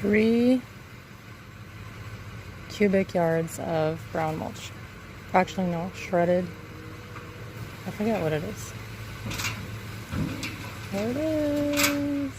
3 cubic yards of brown mulch. Actually, no, shredded. I forget what it is. There it is.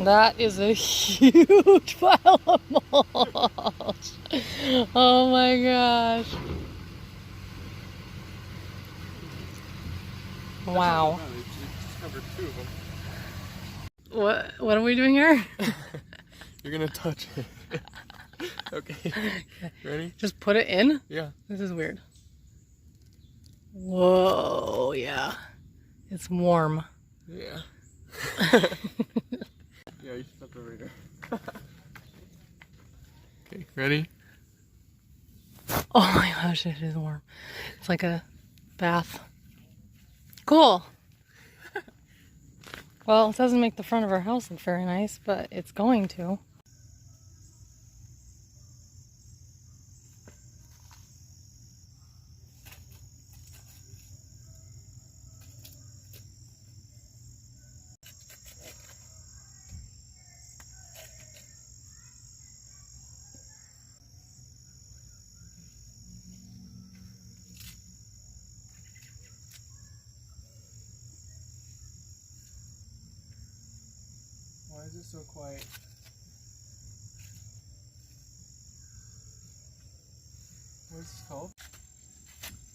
That is a huge pile of mulch. Oh my gosh. Wow. What are we doing here? You're gonna touch it. Okay. Ready? Just put it in? Yeah. This is weird. Whoa, yeah. It's warm. Yeah. Yeah, you stepped over there. Okay, ready? Oh my gosh, it is warm. It's like a bath. Cool. Well, it doesn't make the front of our house look very nice, but it's going to. Why is it so quiet? What's this called?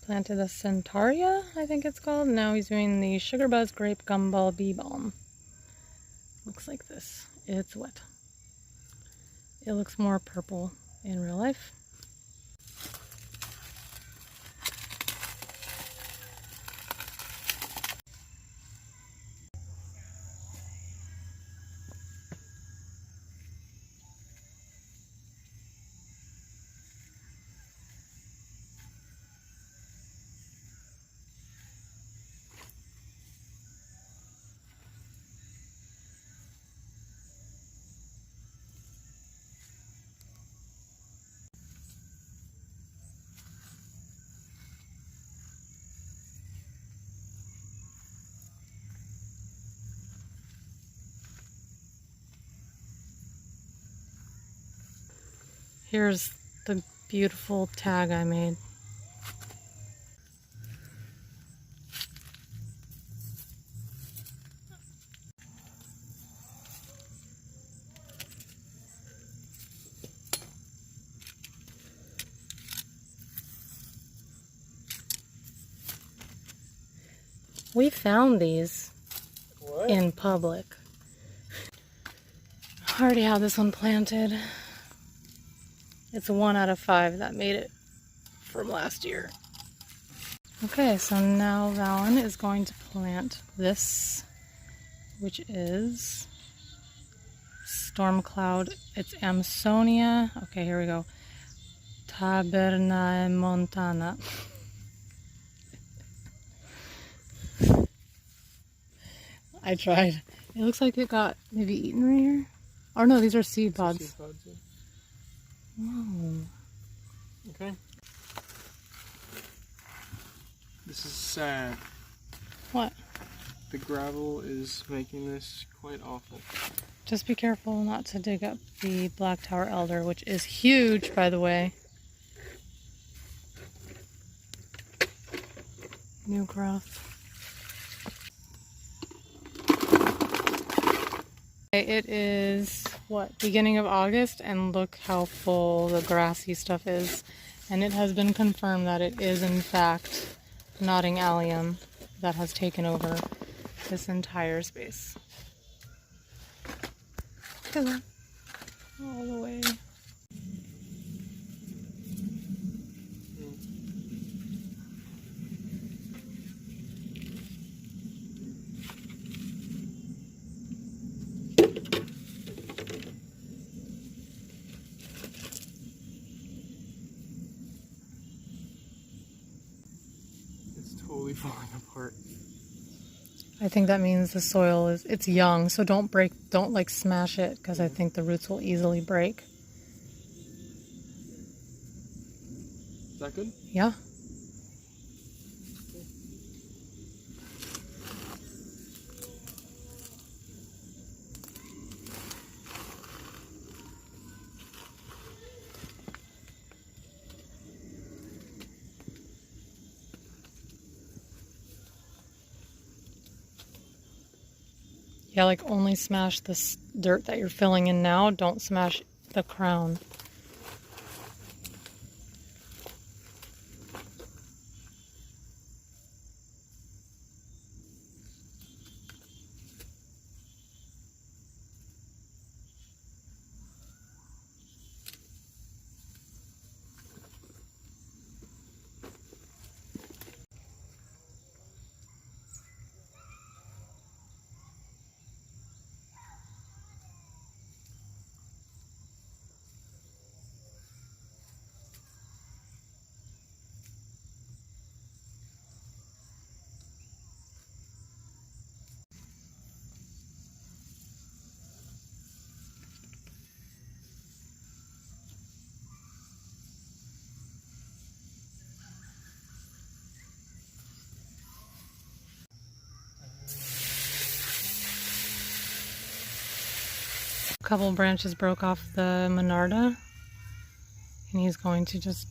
Planted a Centaria, I think it's called. Now he's doing the Sugar Buzz Grape Gumball Bee Balm. Looks like this. It's wet. It looks more purple in real life. Here's the beautiful tag I made. We found these in public. I already have this one planted. It's a 1 out of 5 that made it from last year. Okay, so now Valen is going to plant this, which is Storm Cloud. It's Amsonia. Okay, here we go. Tabernaemontana. I tried. It looks like it got maybe eaten right here. Or no, these are seed pods. Seed pods, yeah. Whoa. Okay. This is sad. What? The gravel is making this quite awful. Just be careful not to dig up the Black Tower Elder, which is huge, by the way. New growth. It is, what, beginning of August, and look how full the grassy stuff is. And it has been confirmed that it is, in fact, Nodding Allium that has taken over this entire space. Look at that. All the way. Totally falling apart. I think that means the soil it's young, so don't like smash it, because I think the roots will easily break. Is that good? Yeah. Yeah, like only smash this dirt that you're filling in now. Don't smash the crown. A couple branches broke off the Monarda, and he's going to just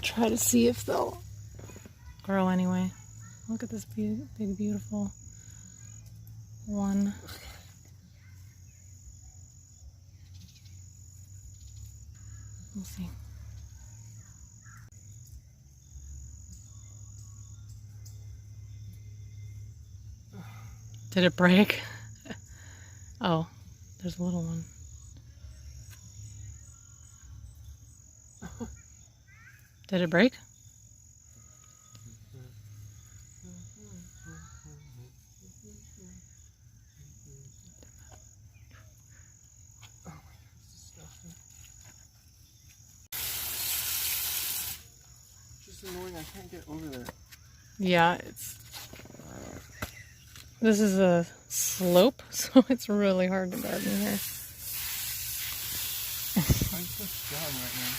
try to see if they'll grow anyway. Look at this big, beautiful one. We'll see. Did it break? Oh, there's a little one. Did it break? Just annoying, I can't get over there. Yeah, this is a slope, so it's really hard to garden here. I'm so down right now.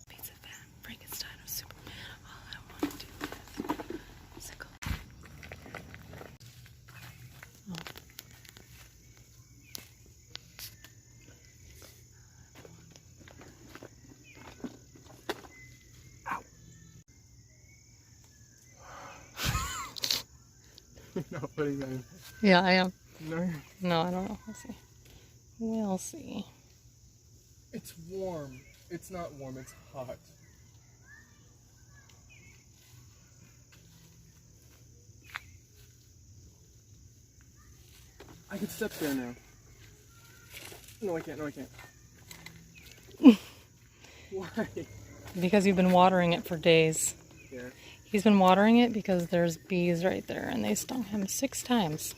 Pizza fan, Frankenstein or Superman, all I want to do is sickle. Oh. You're not putting that in. Yeah, I am. No. No, I don't know. We'll see. We'll see. It's warm. It's not warm, it's hot. I can step there now. No, I can't. No, I can't. Why? Because you've been watering it for days. Yeah. He's been watering it because there's bees right there, and they stung him 6 times.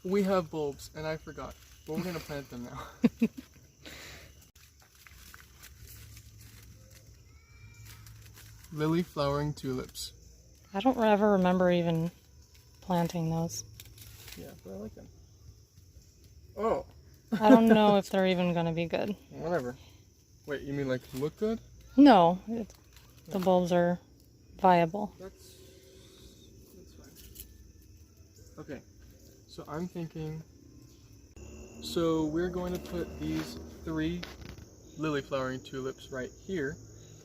We have bulbs, and I forgot. But we're gonna plant them now. Lily flowering tulips. I don't ever remember even planting those. Yeah, but I like them. Oh! I don't know if they're even going to be good. Whatever. Wait, you mean like look good? No, the bulbs are viable. That's fine. Okay, so I'm thinking, so we're going to put these 3 lily flowering tulips right here,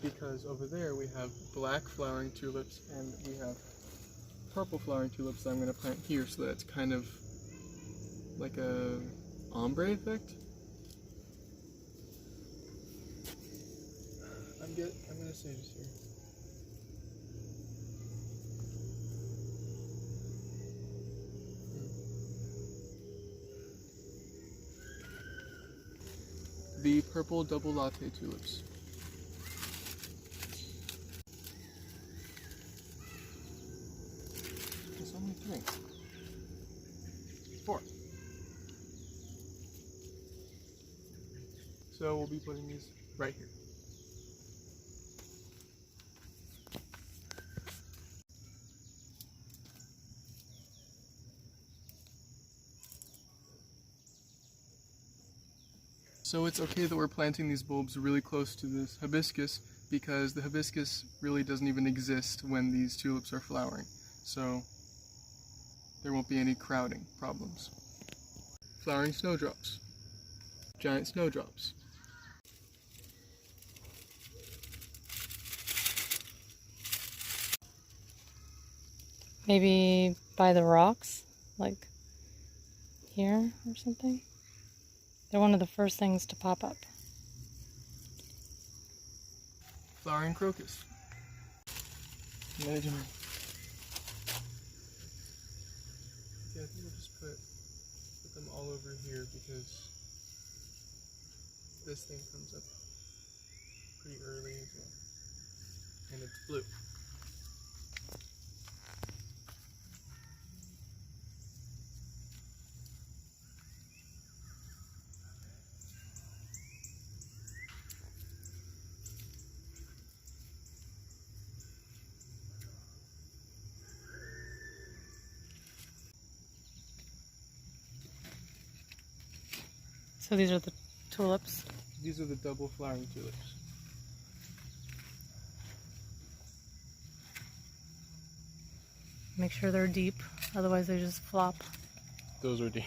because over there we have black flowering tulips and we have purple flowering tulips that I'm going to plant here, so that it's kind of like a ombre effect. gonna say this here. The purple double latte tulips. There's only 3. 4. So we'll be putting these right here. So it's okay that we're planting these bulbs really close to this hibiscus because the hibiscus really doesn't even exist when these tulips are flowering. So there won't be any crowding problems. Flowering snowdrops. Giant snowdrops. Maybe by the rocks, like here or something. They're one of the first things to pop up. Flowering crocus. Yeah, I think we'll just put them all over here because this thing comes up pretty early as well. And it's blue. So these are the tulips. These are the double flowering tulips. Make sure they're deep, otherwise they just flop. Those are deep.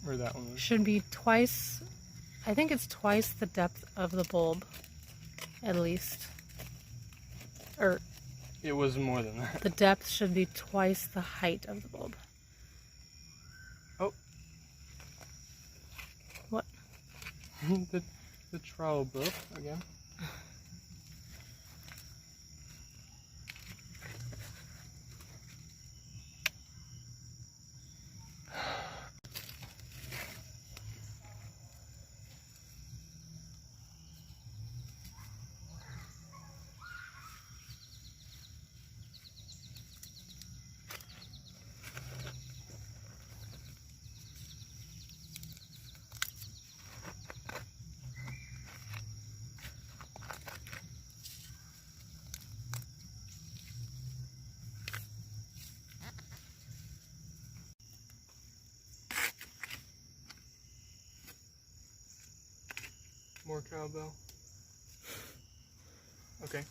Or that one was. Should be twice, I think it's twice the depth of the bulb, at least. Or It was more than that. the depth should be twice the height of the bulb. Oh. What? the trowel broke again. More cowbell. Okay.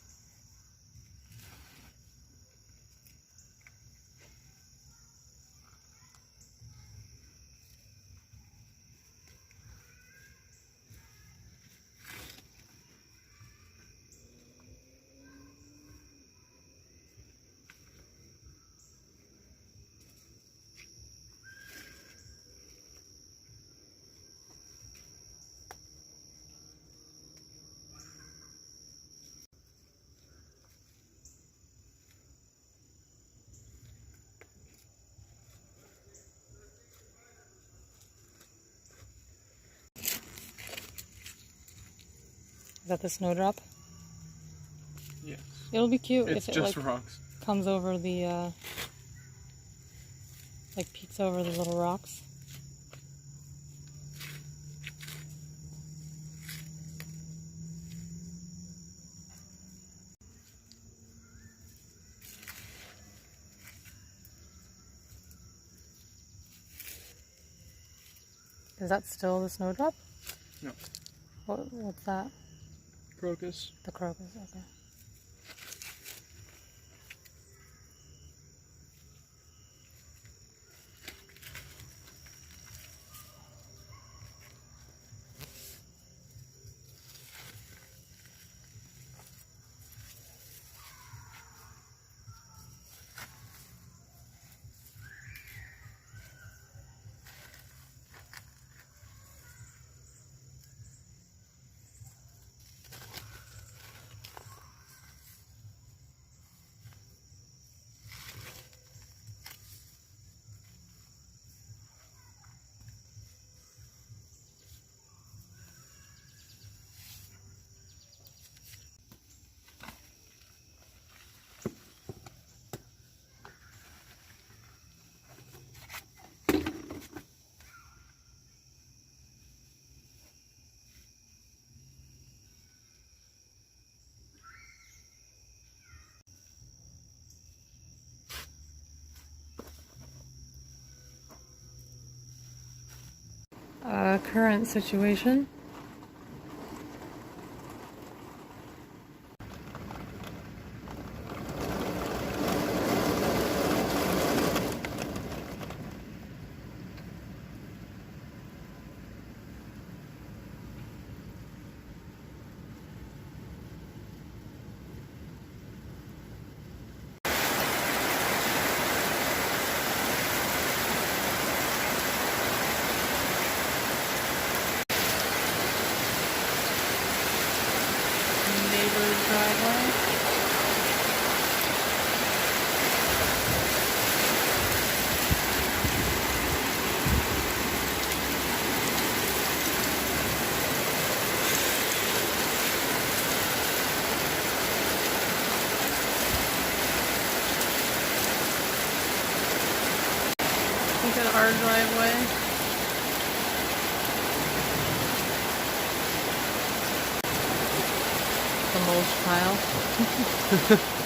Is that the snowdrop? Yes. It'll be cute It's if it just like rocks. comes over the, like peeks over the little rocks. Is that still the snowdrop? No. What's that? Crocus. The crocus, okay. current situation. Neighbor's driveway. Look at our driveway. The mulch pile.